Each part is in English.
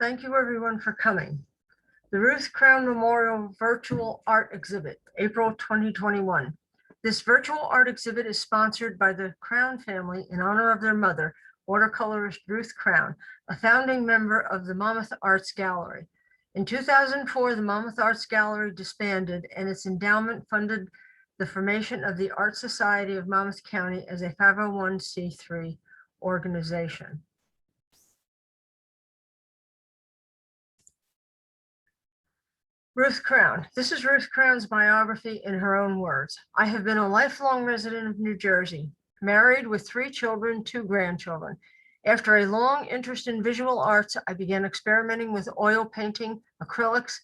Thank you everyone for coming. The Ruth Crown Memorial Virtual Art Exhibit, April 2021. This virtual art exhibit is sponsored by the Crown family in honor of their mother, watercolorist Ruth Crown, a founding member of the Monmouth Arts Gallery. In 2004, the Monmouth Arts Gallery disbanded and its endowment funded the formation of the Art Society of Monmouth County as a 501c3 organization. Ruth Crown. This is Ruth Crown's biography in her own words. I have been a lifelong resident of New Jersey, married with 3 children, 2 grandchildren. After a long interest in visual arts, I began experimenting with oil painting, acrylics,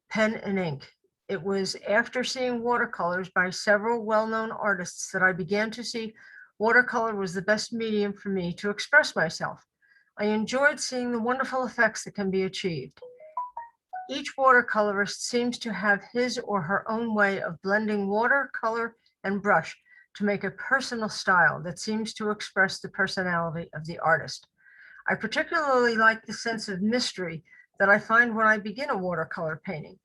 pen, and ink. It was after seeing watercolors by several well-known artists that I began to see watercolor was the best medium for me to express myself. I enjoyed seeing the wonderful effects that can be achieved. Each watercolorist seems to have his or her own way of blending water, color, and brush to make a personal style that seems to express the personality of the artist. I particularly like the sense of mystery that I find when I begin a watercolor painting.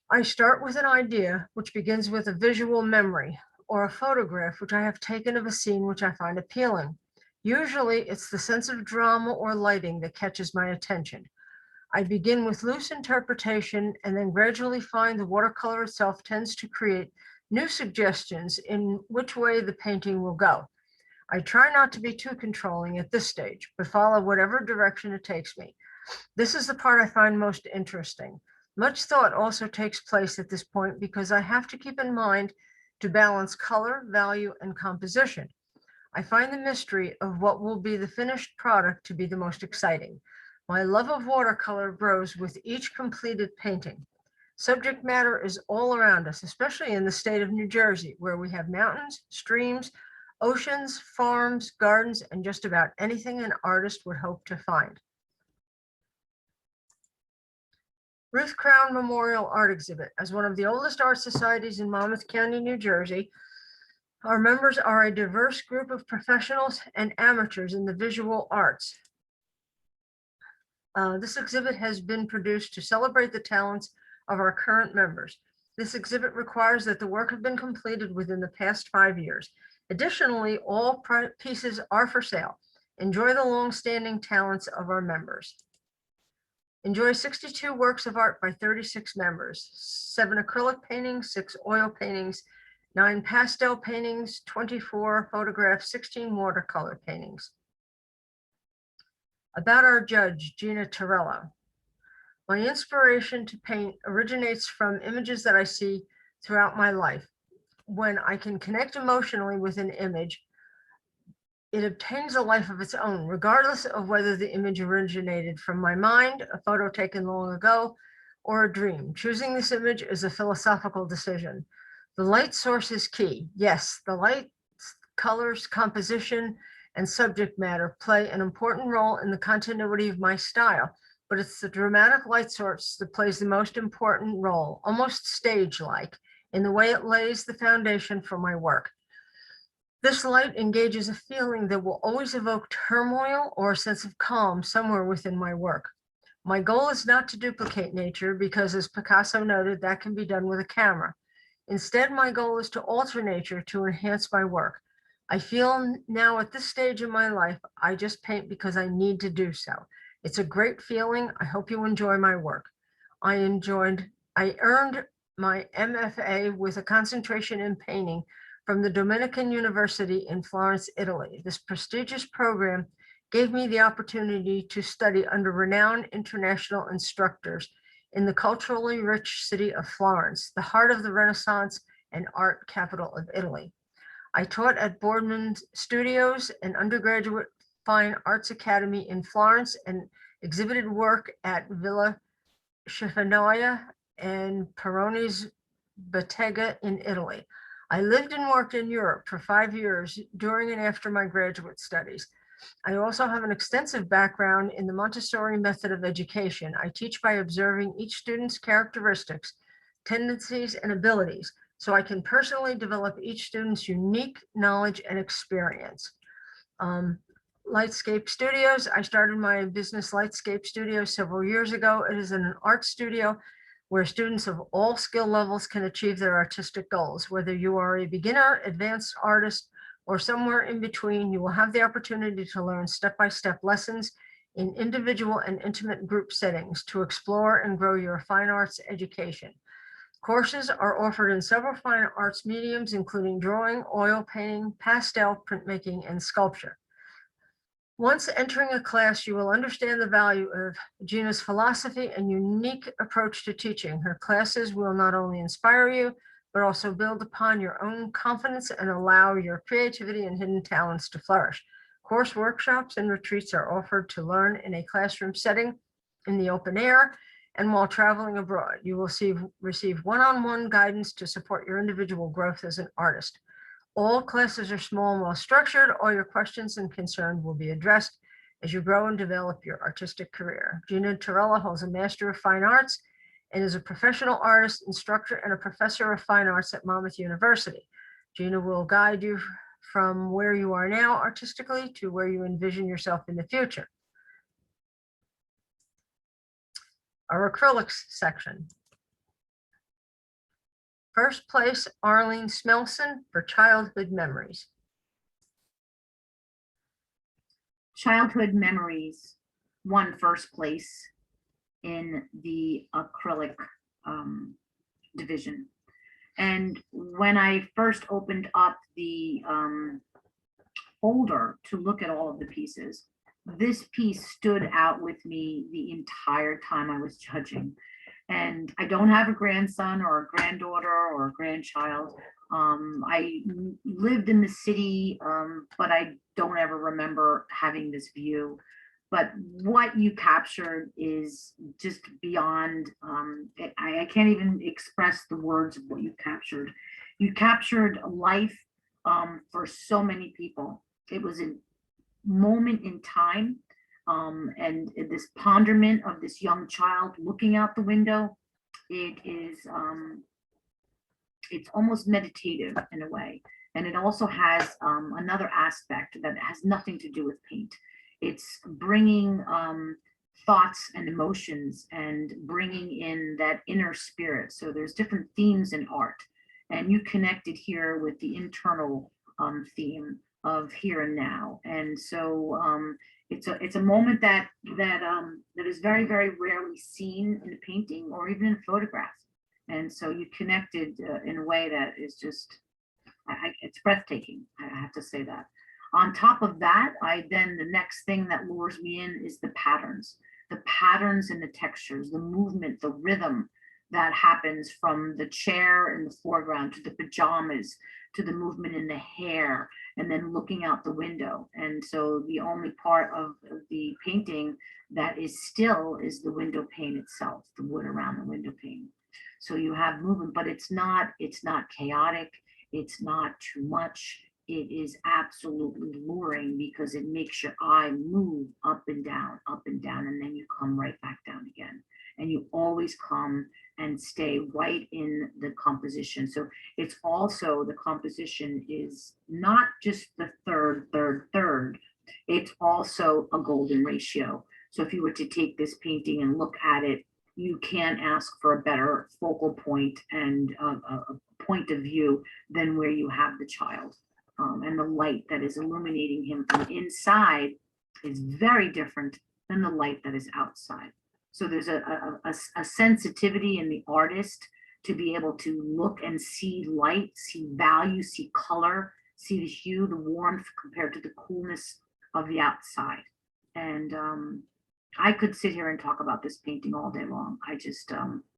I start with an idea, which begins with a visual memory, or a photograph which I have taken of a scene which I find appealing. Usually, it's the sense of drama or lighting that catches my attention. I begin with loose interpretation and then gradually find the watercolor itself tends to create new suggestions in which way the painting will go. I try not to be too controlling at this stage, but follow whatever direction it takes me. This is the part I find most interesting. Much thought also takes place at this point because I have to keep in mind to balance color, value, and composition. I find the mystery of what will be the finished product to be the most exciting. My love of watercolor grows with each completed painting. Subject matter is all around us, especially in the state of New Jersey, where we have mountains, streams, oceans, farms, gardens, and just about anything an artist would hope to find. Ruth Crown Memorial Art Exhibit. As one of the oldest art societies in Monmouth County, New Jersey, our members are a diverse group of professionals and amateurs in the visual arts. This exhibit has been produced to celebrate the talents of our current members. This exhibit requires that the work have been completed within the past 5 years. Additionally, all pieces are for sale. Enjoy the long-standing talents of our members. Enjoy 62 works of art by 36 members, 7 acrylic paintings, 6 oil paintings, 9 pastel paintings, 24 photographs, 16 watercolor paintings. About our judge, Gina Torello. My inspiration to paint originates from images that I see throughout my life. When I can connect emotionally with an image, it obtains a life of its own, regardless of whether the image originated from my mind, a photo taken long ago, or a dream. Choosing this image is a philosophical decision. The light source is key. Yes, the light, colors, composition, and subject matter play an important role in the continuity of my style, but it's the dramatic light source that plays the most important role, almost stage-like, in the way it lays the foundation for my work. This light engages a feeling that will always evoke turmoil or a sense of calm somewhere within my work. My goal is not to duplicate nature because, as Picasso noted, that can be done with a camera. Instead, my goal is to alter nature to enhance my work. I feel now at this stage in my life, I just paint because I need to do so. It's a great feeling. I hope you enjoy my work. I earned my MFA with a concentration in painting from the Dominican University in Florence, Italy. This prestigious program gave me the opportunity to study under renowned international instructors in the culturally rich city of Florence, the heart of the Renaissance and art capital of Italy. I taught at Boardman Studios, an undergraduate fine arts academy in Florence, and exhibited work at Villa Schifanoia and Peroni's Bottega in Italy. I lived and worked in Europe for 5 years during and after my graduate studies. I also have an extensive background in the Montessori method of education. I teach by observing each student's characteristics, tendencies, and abilities, so I can personally develop each student's unique knowledge and experience. Lightscape Studios. I started my business Lightscape Studio several years ago. It is an art studio where students of all skill levels can achieve their artistic goals. Whether you are a beginner, advanced artist, or somewhere in between, you will have the opportunity to learn step-by-step lessons in individual and intimate group settings to explore and grow your fine arts education. Courses are offered in several fine arts mediums, including drawing, oil painting, pastel, printmaking, and sculpture. Once entering a class, you will understand the value of Gina's philosophy and unique approach to teaching. Her classes will not only inspire you, but also build upon your own confidence and allow your creativity and hidden talents to flourish. Course workshops and retreats are offered to learn in a classroom setting, in the open air, and while traveling abroad. You will receive one-on-one guidance to support your individual growth as an artist. All classes are small and well structured. All your questions and concerns will be addressed as you grow and develop your artistic career. Gina Torella holds a Master of Fine Arts and is a professional artist, instructor, and a professor of fine arts at Monmouth University. Gina will guide you from where you are now artistically to where you envision yourself in the future. Our acrylics section. First place, Arlene Smelson for Childhood Memories. Childhood Memories won first place in the acrylic division. And when I first opened up the folder to look at all of the pieces, this piece stood out with me the entire time I was judging. And I don't have a grandson or a granddaughter or a grandchild. I lived in the city, but I don't ever remember having this view. But what you captured is just beyond, I can't even express the words of what you captured. You captured life for so many people. It was a moment in time. And this ponderment of this young child looking out the window, it is, it's almost meditative in a way. And it also has another aspect that has nothing to do with paint. It's bringing thoughts and emotions and bringing in that inner spirit. So there's different themes in art, and you connected here with the internal theme of here and now. And so it's a moment that is very, very rarely seen in a painting or even in a photograph. And so you connected in a way that is just, it's breathtaking. I have to say that. On top of that, the next thing that lures me in is the patterns and the textures, the movement, the rhythm that happens from the chair in the foreground to the pajamas, to the movement in the hair, and then looking out the window. And so the only part of the painting that is still is the window pane itself, the wood around the window pane. So you have movement, but it's not chaotic. It's not too much. It is absolutely luring because it makes your eye move up and down, and then you come right back down again. And you always come and stay right in the composition. So it's also, the composition is not just the third, it's also a golden ratio. So if you were to take this painting and look at it, you can't ask for a better focal point and a point of view than where you have the child. And the light that is illuminating him from inside is very different than the light that is outside. So there's a sensitivity in the artist to be able to look and see light, see value, see color, see the hue, the warmth compared to the coolness of the outside. And I could sit here and talk about this painting all day long. I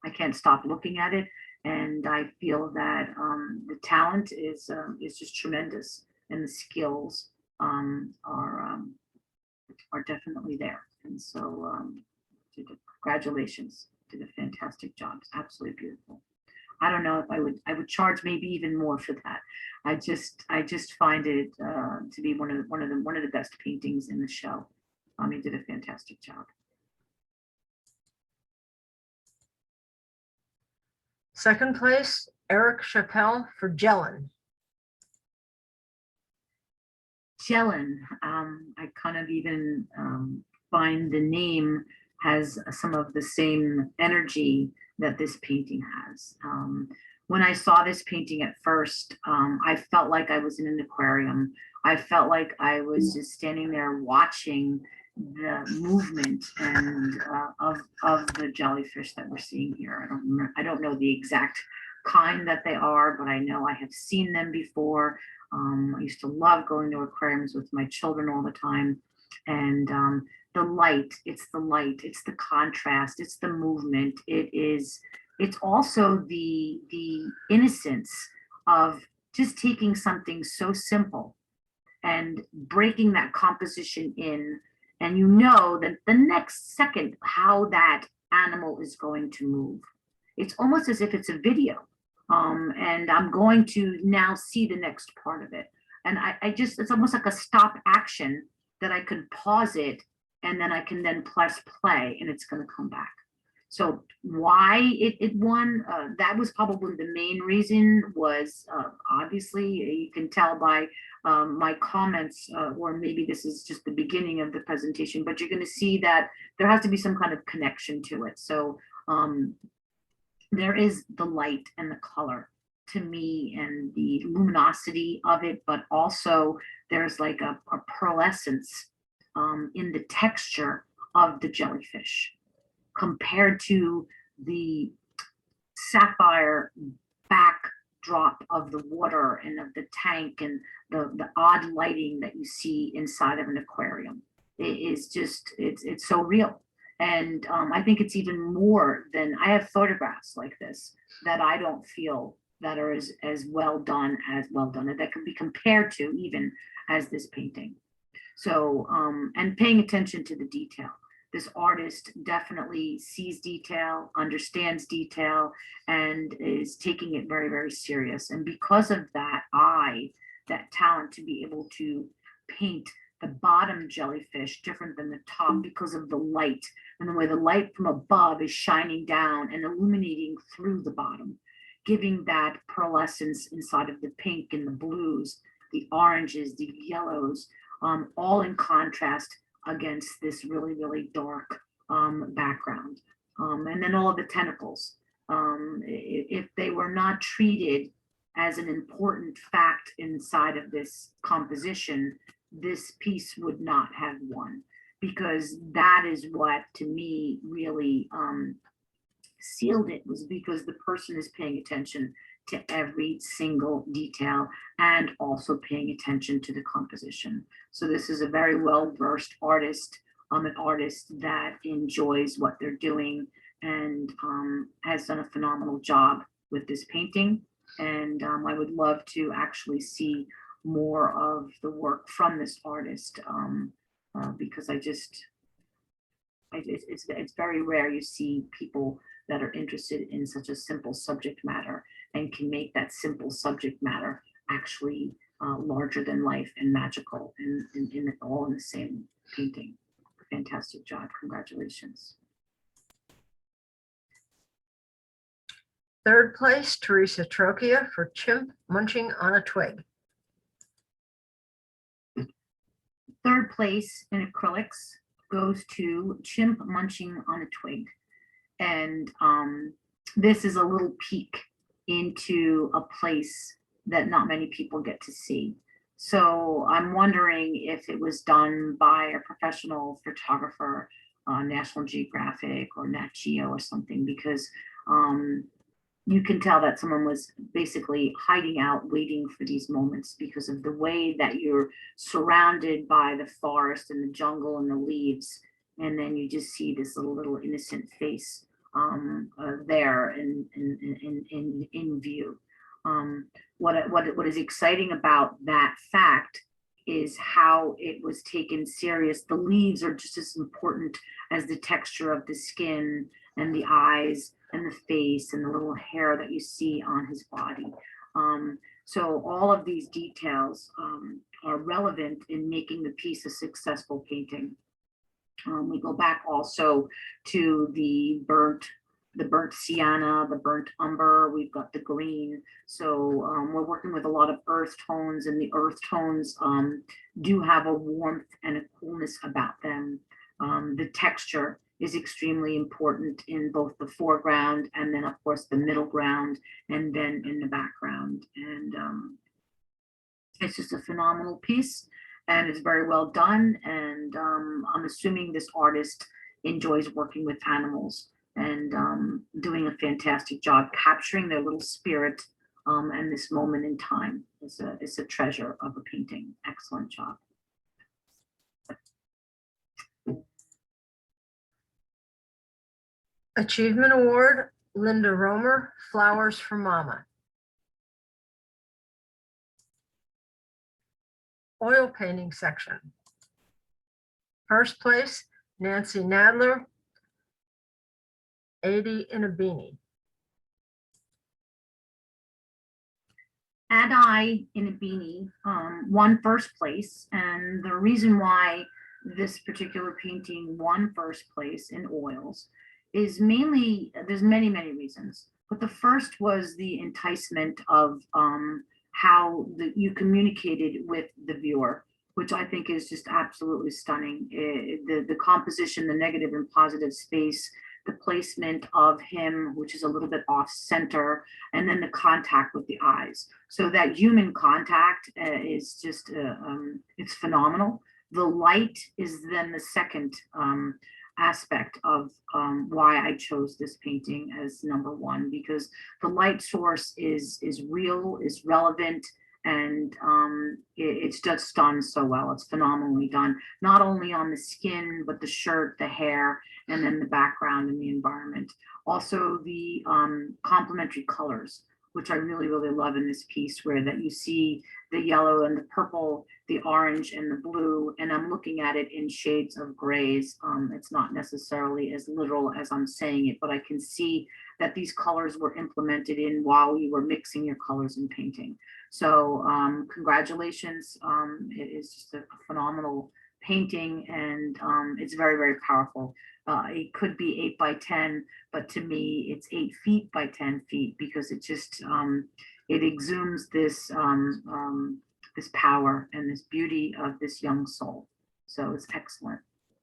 can't stop looking at it. And I feel that the talent is just tremendous, and the skills are definitely there. And so congratulations, did a fantastic job. It's absolutely beautiful. I don't know if I would charge maybe even more for that. I just find it to be one of the best paintings in the show. You did a fantastic job. Second place, Eric Chappelle for Jellin. Magellan. I kind of even find the name has some of the same energy that this painting has. When I saw this painting at first, I felt like I was in an aquarium. I felt like I was just standing there watching the movement and of the jellyfish that we're seeing here. I don't know the exact kind that they are, but I know I have seen them before. I used to love going to aquariums with my children all the time. And the light, it's the contrast, it's the movement. It's also the innocence of just taking something so simple and breaking that composition in, and you know that the next second how that animal is going to move. It's almost as if it's a video. And I'm going to now see the next part of it. And I just, it's almost like a stop action that I could pause it and then I can then press play and it's going to come back. So why it won, that was probably the main reason. Was obviously you can tell by my comments, or maybe this is just the beginning of the presentation, but you're going to see that there has to be some kind of connection to it. So there is the light and the color to me and the luminosity of it, but also there's like a pearlescence in the texture of the jellyfish compared to the sapphire backdrop of the water and of the tank and the odd lighting that you see inside of an aquarium. It is just, it's so real. And I think it's even more than, I have photographs like this that I don't feel that are as well done, that can be compared to even as this painting. So, and paying attention to the detail. This artist definitely sees detail, understands detail, and is taking it very, very serious. And because of that that talent to be able to paint the bottom jellyfish different than the top because of the light and the way the light from above is shining down and illuminating through the bottom, giving that pearlescence inside of the pink and the blues, the oranges, the yellows, all in contrast against this really, really dark background. And then all of the tentacles. If they were not treated as an important fact inside of this composition, this piece would not have won, because that is what to me really sealed it, was because the person is paying attention to every single detail and also paying attention to the composition. So this is a very well-versed artist, an artist that enjoys what they're doing and has done a phenomenal job with this painting. And I would love to actually see more of the work from this artist because it's very rare you see people that are interested in such a simple subject matter and can make that simple subject matter actually larger than life and magical and all in the same painting. Fantastic job. Congratulations. Third place, Teresa Trocchia for Chimp Munching on a Twig. Third place in acrylics goes to Chimp Munching on a Twig. And this is a little peek into a place that not many people get to see. So I'm wondering if it was done by a professional photographer, National Geographic or Nat Geo or something, because you can tell that someone was basically hiding out, waiting for these moments because of the way that you're surrounded by the forest and the jungle and the leaves. And then you just see this little innocent face there in view. What is exciting about that fact is how it was taken serious. The leaves are just as important as the texture of the skin and the eyes and the face and the little hair that you see on his body. So all of these details are relevant in making the piece a successful painting. We go back also to the burnt the burnt sienna, the burnt umber, we've got the green. So we're working with a lot of earth tones, and the earth tones do have a warmth and a coolness about them. The texture is extremely important in both the foreground and then of course the middle ground and then in the background. And it's just a phenomenal piece, and it's very well done. And I'm assuming this artist enjoys working with animals and doing a fantastic job capturing their little spirit and this moment in time. It's a treasure of a painting. Excellent job. Achievement Award, Linda Romer, Flowers for Mama. Oil painting section. First place, Nancy Nadler, 80 in a Beanie. And I, in a Beanie, won first place. And the reason why this particular painting won first place in oils is mainly, there's many, many reasons. But the first was the enticement of how you communicated with the viewer, which I think is just absolutely stunning. The composition, the negative and positive space, the placement of him, which is a little bit off center, and then the contact with the eyes. So that human contact is just, it's phenomenal. The light is then the second aspect of why I chose this painting as number one, because the light source is real, is relevant, and it's just done so well. It's phenomenally done, not only on the skin, but the shirt, the hair, and then the background and the environment. Also the complementary colors, which I really, really love in this piece, where that you see the yellow and the purple, the orange and the blue, and I'm looking at it in shades of grays. It's not necessarily as literal as I'm saying it, but I can see that these colors were implemented in while you were mixing your colors and painting. So congratulations. It is just a phenomenal painting, and it's very, very powerful. It could be 8 by 10, but to me it's 8 feet by 10 feet, because it just it exudes this this power and this beauty of this young soul. So it's excellent.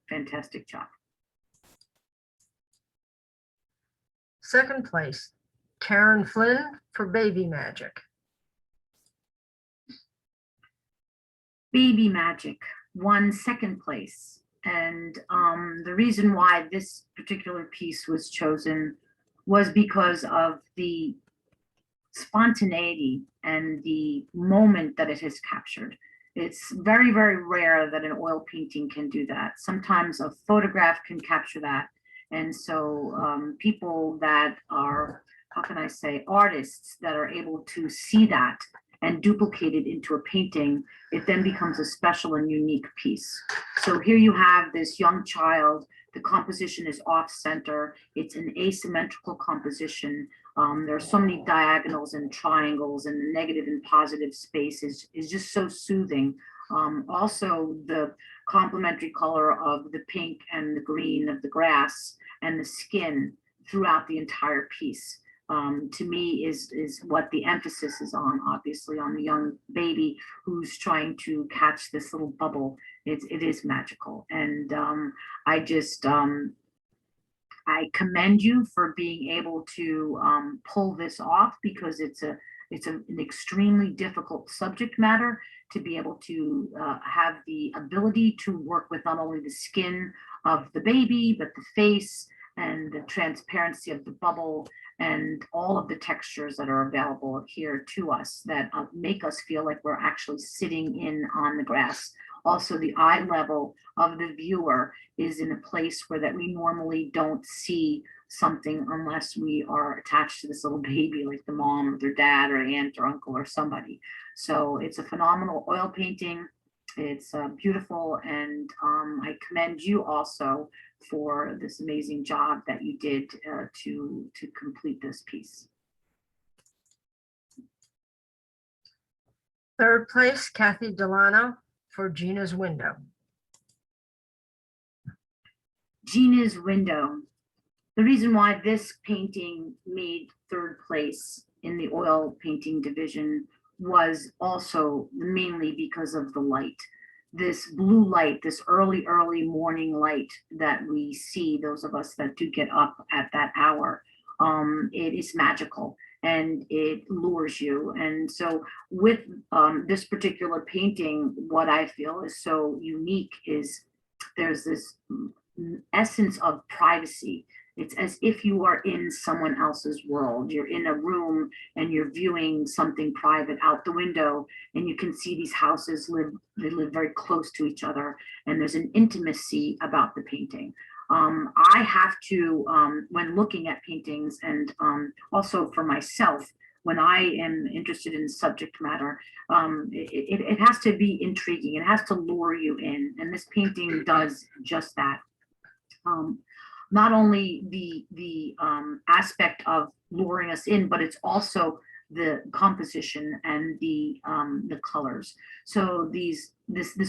Fantastic job. Second place, Karen Flynn for Baby Magic. Baby Magic won second place. And the reason why this particular piece was chosen was because of the spontaneity and the moment that it has captured. It's very, very rare that an oil painting can do that. Sometimes a photograph can capture that. And so people that are, how can I say, artists that are able to see that and duplicate it into a painting, it then becomes a special and unique piece. So here you have this young child. The composition is off center. It's an asymmetrical composition. There are so many diagonals and triangles, and the negative and positive space is just so soothing. Also, the complementary color of the pink and the green of the grass and the skin throughout the entire piece, to me is what the emphasis is on, obviously on the young baby who's trying to catch this little bubble. It is magical. And I just, I commend you for being able to pull this off, because it's an extremely difficult subject matter to be able to have the ability to work with not only the skin of the baby, but the face and the transparency of the bubble and all of the textures that are available here to us that make us feel like we're actually sitting in on the grass. Also, the eye level of the viewer is in a place where that we normally don't see something unless we are attached to this little baby, like the mom or their dad or aunt or uncle or somebody. So it's a phenomenal oil painting. It's beautiful, and I commend you also for this amazing job that you did to complete this piece. Third place, Kathy Delano for Gina's Window. Gina's Window. The reason why this painting made third place in the oil painting division was also mainly because of the light. This blue light, this early morning light that we see, those of us that do get up at that hour, it is magical and it lures you. And so with this particular painting, what I feel is so unique is there's this essence of privacy. It's as if you are in someone else's world. You're in a room and you're viewing something private out the window, and you can see these houses they live very close to each other, and there's an intimacy about the painting. I have to, when looking at paintings, and also for myself, when I am interested in subject matter, it has to be intriguing. It has to lure you in, and this painting does just that. Not only the aspect of luring us in, but it's also the composition and the colors. So this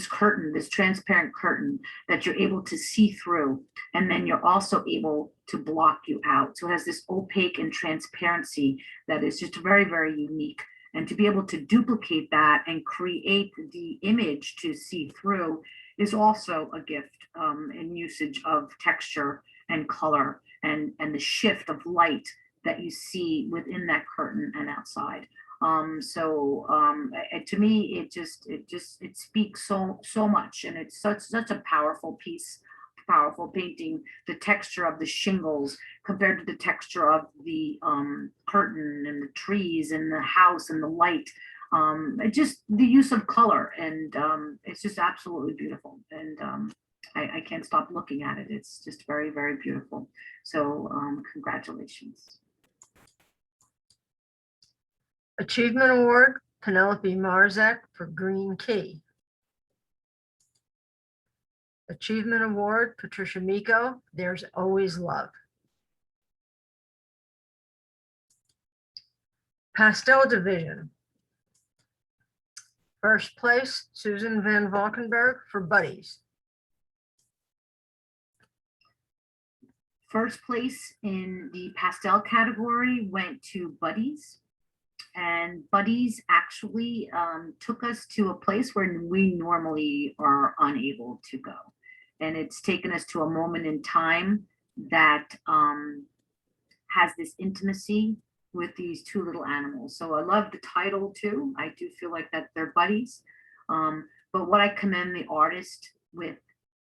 curtain, this transparent curtain that you're able to see through, and then you're also able to block you out. So it has this opaque and transparency that is just very unique. And to be able to duplicate that and create the image to see through is also a gift in usage of texture and color and the shift of light that you see within that curtain and outside. To me, it speaks so much, and it's such a powerful piece, powerful painting. The texture of the shingles compared to the texture of the curtain and the trees and the house and the light. Just the use of color, and it's just absolutely beautiful. And I can't stop looking at it. It's just very beautiful. So congratulations. Achievement Award, Penelope Marzek for Green Key. Achievement Award, Patricia Miko, There's Always Love. Pastel Division. First place, Susan Van Valkenburg for Buddies. First place in the pastel category went to Buddies. And Buddies actually took us to a place where we normally are unable to go. And it's taken us to a moment in time that has this intimacy with these two little animals. So I love the title too. I do feel like that they're buddies. But what I commend the artist with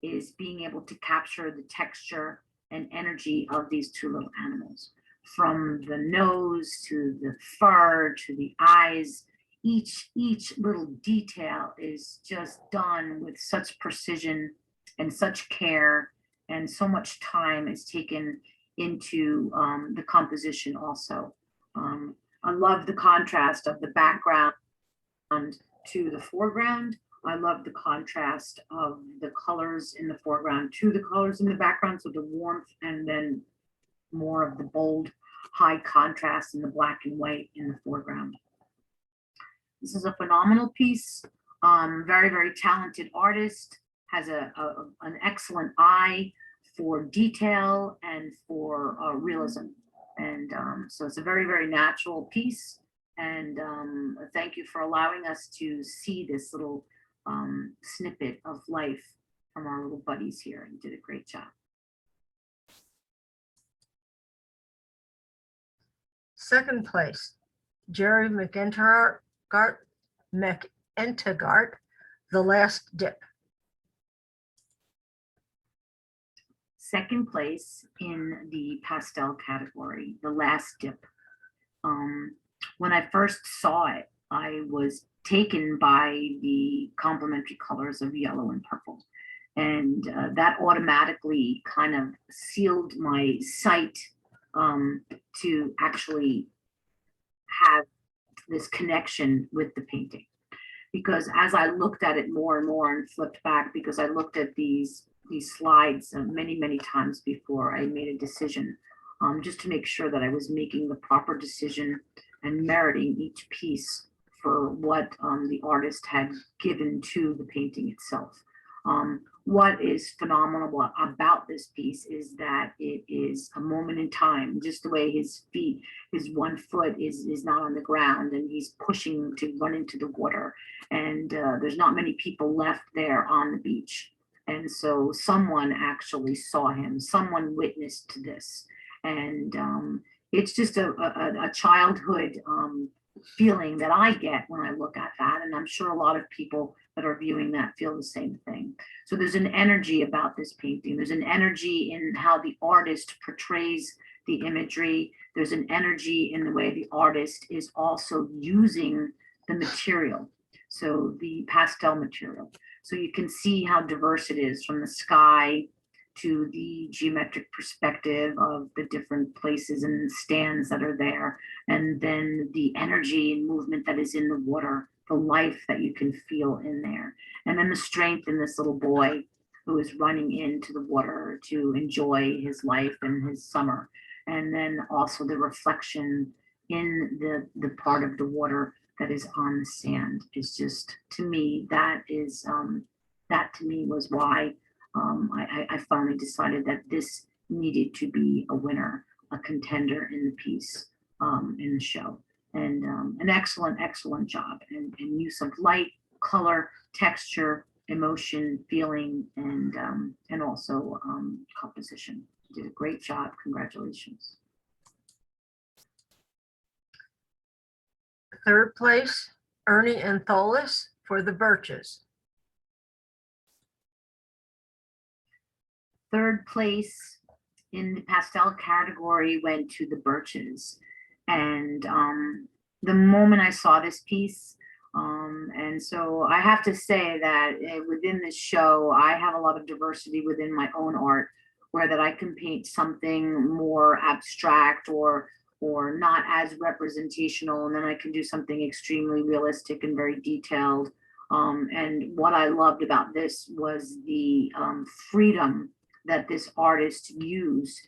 is being able to capture the texture and energy of these two little animals. From the nose to the fur to the eyes, each little detail is just done with such precision and such care, and so much time is taken into the composition also. I love the contrast of the background to the foreground. I love the contrast of the colors in the foreground to the colors in the background. So the warmth and then more of the bold, high contrast in the black and white in the foreground. This is a phenomenal piece. Very talented artist, has an excellent eye for detail and for realism. And so it's a very natural piece. And thank you for allowing us to see this little snippet of life from our little buddies here. You did a great job. Second place, Jerry McEntagart, The Last Dip. Second place in the pastel category, The Last Dip. When I first saw it, I was taken by the complementary colors of yellow and purple. And that automatically kind of sealed my sight to actually have this connection with the painting. Because as I looked at it more and more and flipped back, because I looked at these slides many times before I made a decision, just to make sure that I was making the proper decision and meriting each piece for what the artist had given to the painting itself. what is phenomenal about this piece is that it is a moment in time, just the way his feet, his one foot is not on the ground and he's pushing to run into the water. And there's not many people left there on the beach. And so someone actually saw him, someone witnessed this. And it's just a childhood feeling that I get when I look at that. And I'm sure a lot of people that are viewing that feel the same thing. So there's an energy about this painting. There's an energy in how the artist portrays the imagery. There's an energy in the way the artist is also using the material. So the pastel material. So you can see how diverse it is, from the sky to the geometric perspective of the different places and stands that are there. And then the energy and movement that is in the water, the life that you can feel in there. And then the strength in this little boy who is running into the water to enjoy his life and his summer. And then also the reflection in the part of the water that is on the sand is just, to me, that to me was why I finally decided that this needed to be a winner, a contender in the piece, in the show. And an excellent, excellent job and use of light, color, texture, emotion, feeling, and also composition. You did a great job. Congratulations. Third place, Ernie Antholis for The Birches. Third place in the pastel category went to The Birches. And the moment I saw this piece, and so I have to say that within this show, I have a lot of diversity within my own art, where that I can paint something more abstract or not as representational, and then I can do something extremely realistic and very detailed. And what I loved about this was the freedom that this artist used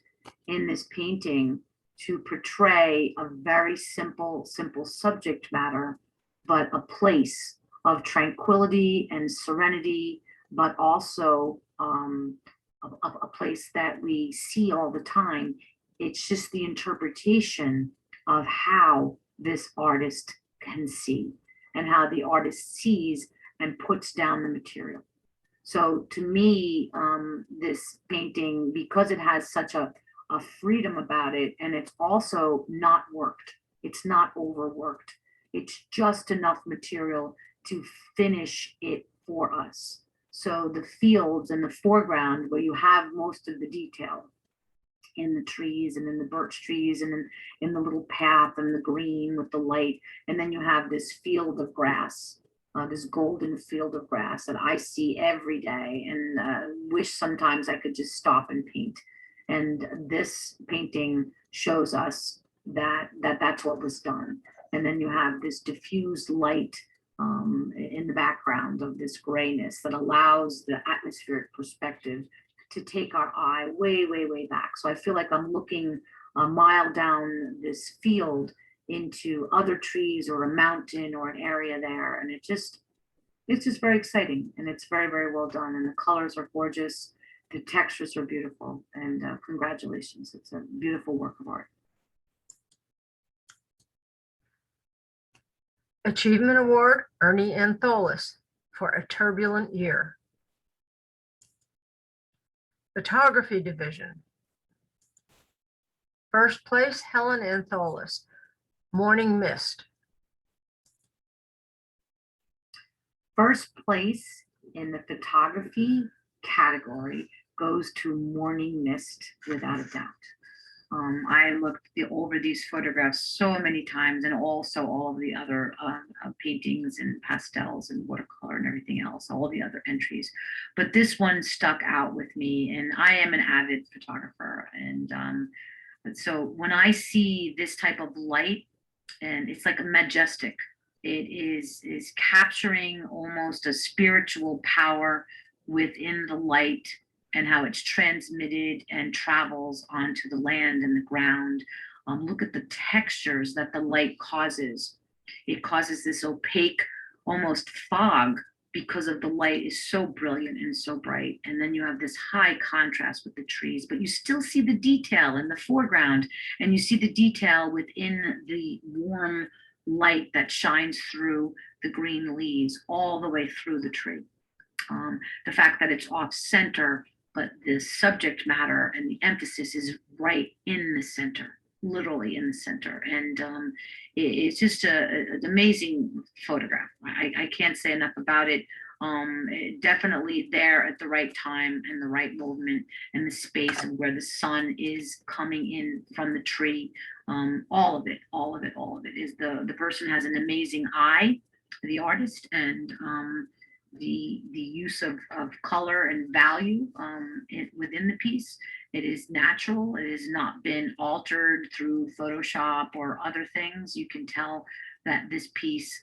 in this painting to portray a very simple subject matter, but a place of tranquility and serenity, but also a place that we see all the time. It's just the interpretation of how this artist can see and how the artist sees and puts down the material. So to me, this painting, because it has such a freedom about it, and it's also not worked, it's not overworked, it's just enough material to finish it for us. So the fields in the foreground, where you have most of the detail in the trees and in the birch trees and in the little path and the green with the light, and then you have this field of grass, this golden field of grass that I see every day, and wish sometimes I could just stop and paint. And this painting shows us that that's what was done. And then you have this diffused light in the background of this grayness that allows the atmospheric perspective to take our eye way, way, way back. So I feel like I'm looking a mile down this field into other trees or a mountain or an area there. And it's just very exciting, and it's very, very well done. And the colors are gorgeous. The textures are beautiful, and congratulations. It's a beautiful work of art. Achievement Award, Ernie Antholis for A Turbulent Year. Photography Division. First place, Helen Antholis, Morning Mist. First place in the photography category goes to Morning Mist, without a doubt. I looked over these photographs so many times, and also all of the other paintings and pastels and watercolor and everything else, all the other entries. But this one stuck out with me, and I am an avid photographer. And so when I see this type of light, and it's like a majestic, it is capturing almost a spiritual power within the light, and how it's transmitted and travels onto the land and the ground. Look at the textures that the light causes. It causes this opaque, almost fog because of the light is so brilliant and so bright. And then you have this high contrast with the trees, but you still see the detail in the foreground, and you see the detail within the warm light that shines through the green leaves all the way through the tree. The fact that it's off center, but the subject matter and the emphasis is right in the center, literally in the center. And it's just an amazing photograph. I can't say enough about it. Definitely there at the right time and the right movement and the space and where the sun is coming in from the tree. All of it is the person has an amazing eye, the artist, and the use of color and value within the piece. It is natural. It has not been altered through Photoshop or other things. You can tell that this piece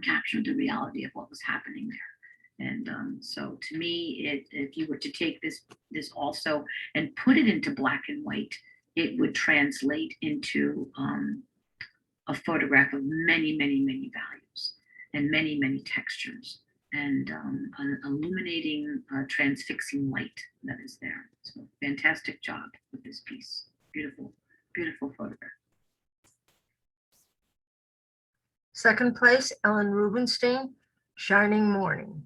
captured the reality of what was happening there. And so to me, if you were to take this also and put it into black and white, it would translate into a photograph of many, many, many values and many, many textures, and an illuminating, transfixing light that is there. So fantastic job with this piece. Beautiful, beautiful photograph. Second place, Ellen Rubenstein, Shining Morning.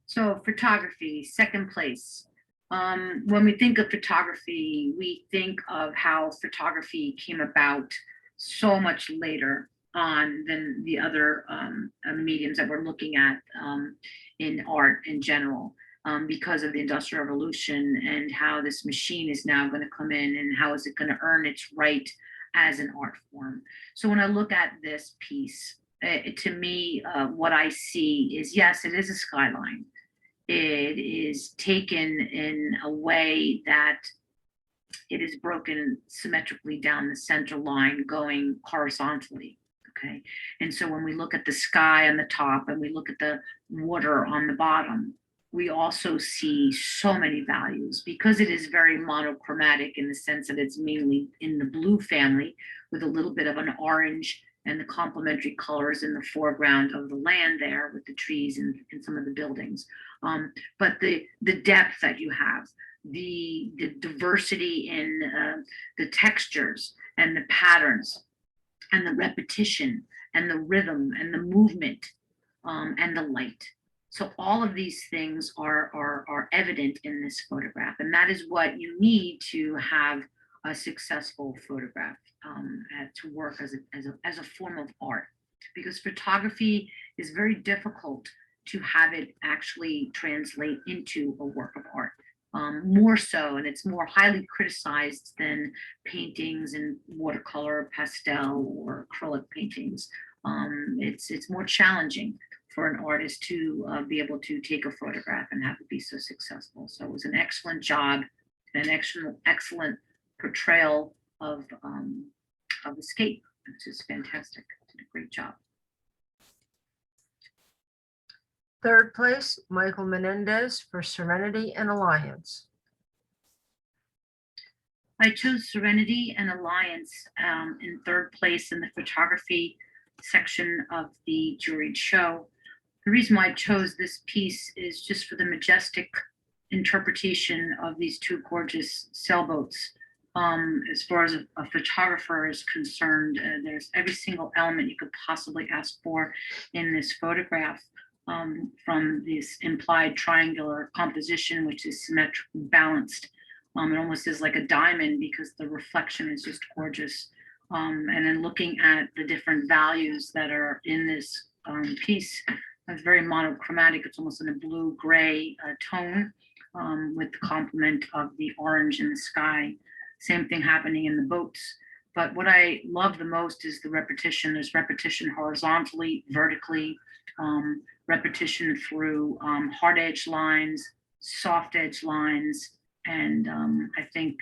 So photography, second place. When we think of photography, we think of how photography came about so much later on than the other mediums that we're looking at in art in general, because of the Industrial Revolution and how this machine is now going to come in and how is it going to earn its right as an art form. So when I look at this piece, to me, what I see is, yes, it is a skyline. It is taken in a way that it is broken symmetrically down the center line, going horizontally. Okay. And so when we look at the sky on the top and we look at the water on the bottom, we also see so many values, because it is very monochromatic in the sense that it's mainly in the blue family with a little bit of an orange and the complementary colors in the foreground of the land there with the trees and some of the buildings. But the depth that you have, the diversity in the textures and the patterns and the repetition and the rhythm and the movement and the light. So all of these things are evident in this photograph, and that is what you need to have a successful photograph to work as a form of art, because photography is very difficult to have it actually translate into a work of art. More so, and it's more highly criticized than paintings in watercolor, pastel, or acrylic paintings. It's more challenging for an artist to be able to take a photograph and have it be so successful. So it was an excellent job, an excellent portrayal of escape, which is fantastic. Did a great job. Third place, Michael Menendez for Serenity and Alliance. I chose Serenity and Alliance in third place in the photography section of the juried show. The reason why I chose this piece is just for the majestic interpretation of these two gorgeous sailboats. As far as a photographer is concerned, there's every single element you could possibly ask for in this photograph, from this implied triangular composition, which is symmetrically balanced. It almost is like a diamond because the reflection is just gorgeous. And then looking at the different values that are in this piece, it's very monochromatic. It's almost in a blue-gray tone, with the complement of the orange in the sky. Same thing happening in the boats. But what I love the most is the repetition. There's repetition horizontally, vertically, repetition through hard edge lines, soft edge lines, and I think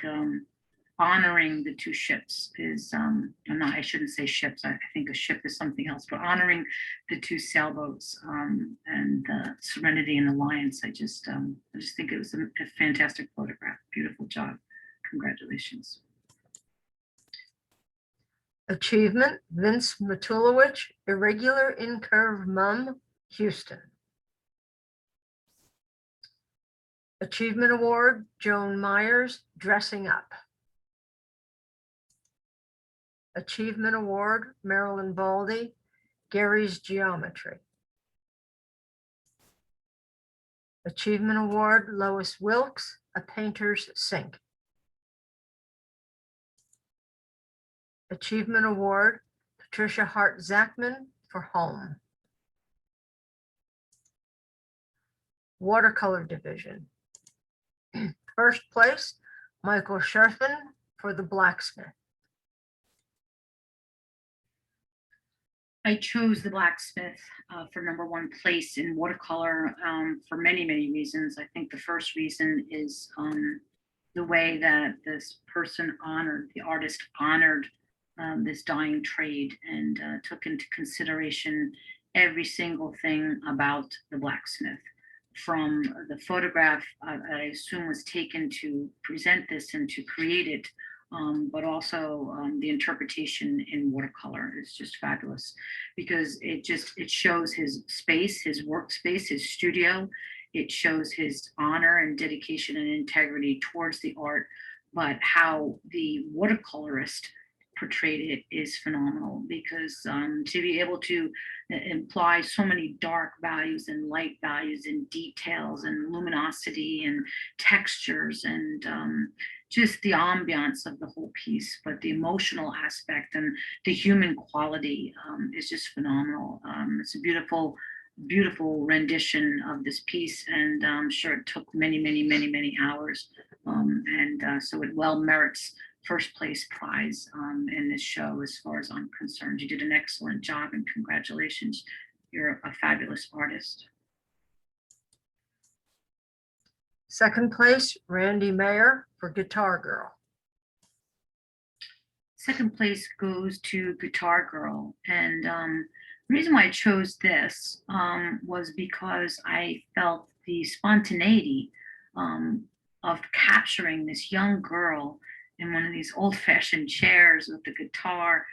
honoring the two ships is, I shouldn't say ships, I think a ship is something else, but honoring the two sailboats and Serenity and Alliance. I just think it was a fantastic photograph. Beautiful job. Congratulations. Achievement, Vince Matulowicz, Irregular Incurve Mum, Houston. Achievement Award, Joan Myers, Dressing Up. Achievement Award, Marilyn Baldy, Gary's Geometry. Achievement Award, Lois Wilkes, A Painter's Sink. Achievement Award, Patricia Hart Zachman for Home. Watercolor Division. First place, Michael Scherfen for The Blacksmith. I chose The Blacksmith for #1 place in watercolor for many, many reasons. I think the first reason is the way that this person honored, the artist honored this dying trade and took into consideration every single thing about the blacksmith. From the photograph, I assume was taken to present this and to create it, but also the interpretation in watercolor is just fabulous because it shows his space, his workspace, his studio. It shows his honor and dedication and integrity towards the art, but how the watercolorist portrayed it is phenomenal because to be able to imply so many dark values and light values and details and luminosity and textures and just the ambiance of the whole piece, but the emotional aspect and the human quality is just phenomenal. It's a beautiful, beautiful rendition of this piece, and I'm sure it took many, many, many, many hours, so it well merits first place prize in this show as far as I'm concerned. You did an excellent job and congratulations. You're a fabulous artist. Second place, Randy Mayer for Guitar Girl. Second place goes to Guitar Girl. And the reason why I chose this was because I felt the spontaneity of capturing this young girl in one of these old-fashioned chairs with the guitar.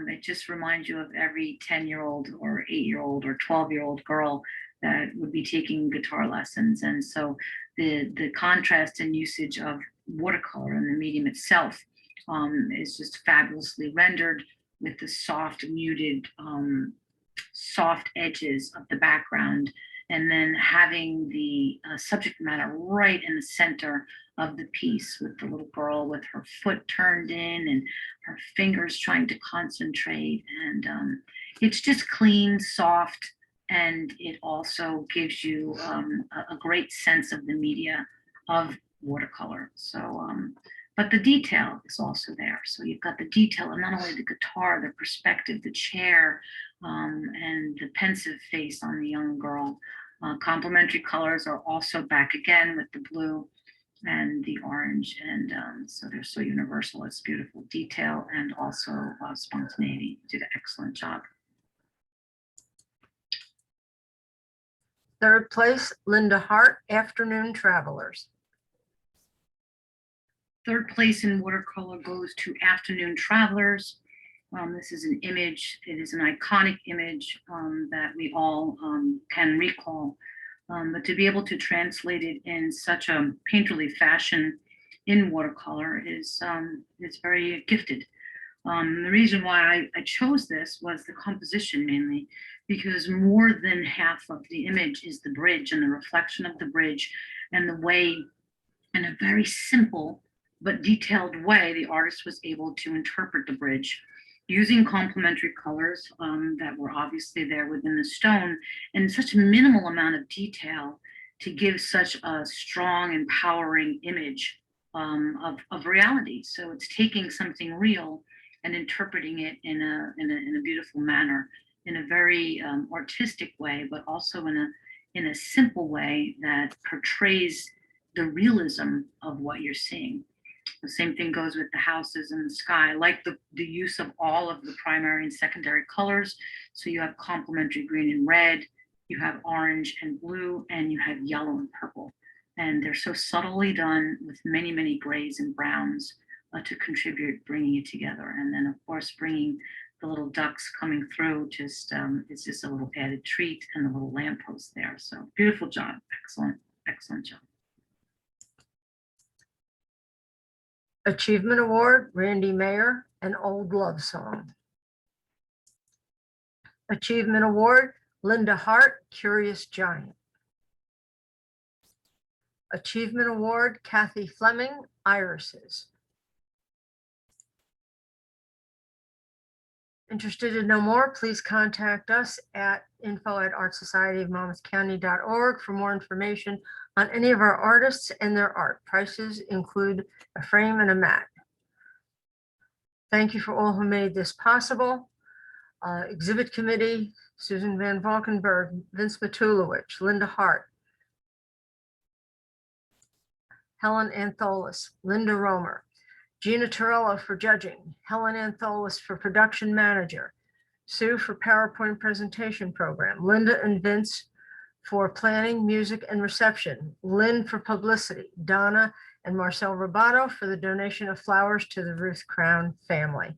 It just reminds you of every 10-year-old or 8-year-old or 12-year-old girl that would be taking guitar lessons. And so the contrast and usage of watercolor and the medium itself is just fabulously rendered with the soft, muted, soft edges of the background, and then having the subject matter right in the center of the piece with the little girl with her foot turned in and her fingers trying to concentrate. And it's just clean, soft, and it also gives you a great sense of the media of watercolor. So, but the detail is also there. So you've got the detail of not only the guitar, the perspective, the chair, and the pensive face on the young girl. Complementary colors are also back again with the blue and the orange, and so they're so universal. It's beautiful detail and also spontaneity. You did an excellent job. Third place, Linda Hart, Afternoon Travelers. Third place in watercolor goes to Afternoon Travelers. This is an image. It is an iconic image that we all can recall. But to be able to translate it in such a painterly fashion in watercolor is very gifted. The reason why I chose this was the composition mainly, because more than half of the image is the bridge and the reflection of the bridge and the way, in a very simple but detailed way, the artist was able to interpret the bridge using complementary colors that were obviously there within the stone, and such a minimal amount of detail to give such a strong, empowering image of reality. So it's taking something real and interpreting it in a beautiful manner, in a very artistic way, but also in a simple way that portrays the realism of what you're seeing. The same thing goes with the houses and the sky. I like the use of all of the primary and secondary colors. So you have complementary green and red, you have orange and blue, and you have yellow and purple. And they're so subtly done with many, many grays and browns. to contribute, bringing it together. And then, of course, bringing the little ducks coming through, just it's just a little added treat, and the little lamppost there. So beautiful job. Excellent, excellent job. Achievement Award, Randy Mayer, An Old Love Song. Achievement Award, Linda Hart, Curious Giant. Achievement Award, Kathy Fleming, Irises. Interested to know more, please contact us at info@artsocietyofmonmouthcounty.org for more information on any of our artists and their art. Prices include a frame and a mat. Thank you for all who made this possible. Exhibit Committee, Susan Van Valkenburg, Vince Matulowicz, Linda Hart, Helen Antholis, Linda Romer, Gina Torello for judging, Helen Antholis for production manager, Sue for PowerPoint presentation program, Linda and Vince for planning, music, and reception, Lynn for publicity, Donna and Marcel Robato for the donation of flowers to the Ruth Crown family.